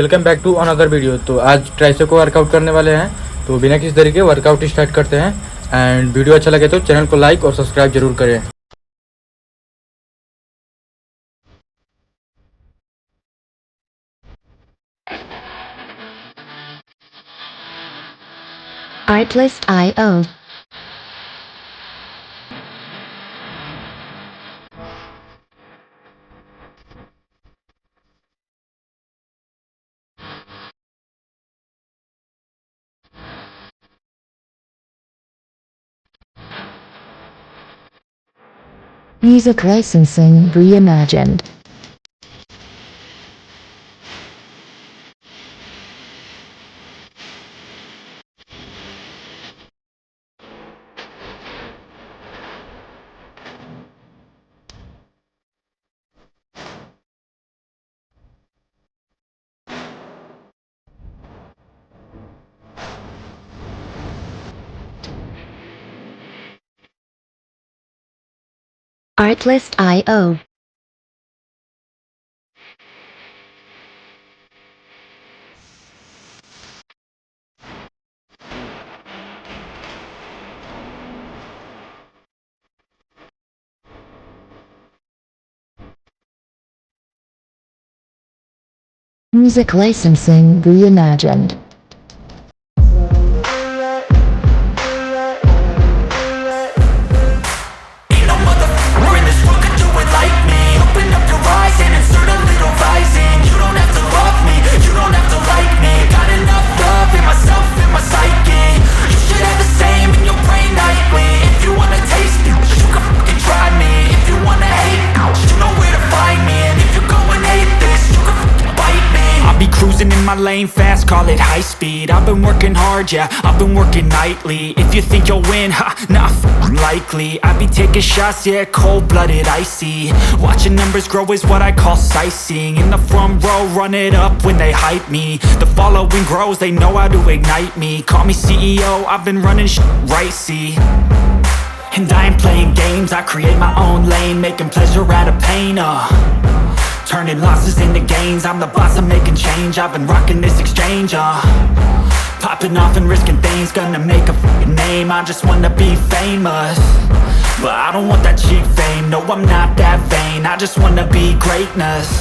Welcome back to another video. तो आज tricep को वर्कआउट करने वाले हैं, तो बिना किसी तरीके वर्कआउट स्टार्ट करते हैं। एंड वीडियो अच्छा लगे तो चैनल को लाइक और सब्सक्राइब जरूर करें। Artlist.io. Music licensing reimagined. Artlist.io. Music licensing reimagined. Ain't no motherfucker in this world could do it like me. Open up your eyes and insert a little rising. You don't have to love me, you don't have to like me. Got enough love in myself, in my psyche. You should have the same in your brain nightly. If you wanna taste me, you can fucking try me. If you wanna hate, you know where to find me. And if you go and hate this, you can fucking bite me. I'll be cruising in my lane fast, call it high speed. I've been working hard, yeah, I've been working nightly. If you think you'll win, ha, nah, likely. I be taking shots, yeah, cold-blooded, icy. Watching numbers grow is what I call sightseeing. In the front row, run it up when they hype me. The following grows, they know how to ignite me. Call me CEO, I've been running shit right, see. And I ain't playing games, I create my own lane. Making pleasure out of pain, turning losses into gains. I'm the boss, I'm making change. I've been rocking this exchange, popping off and risking things. Gonna make a f***ing name. I just wanna be famous, but I don't want that cheap fame. No, I'm not that vain. I just wanna be greatness.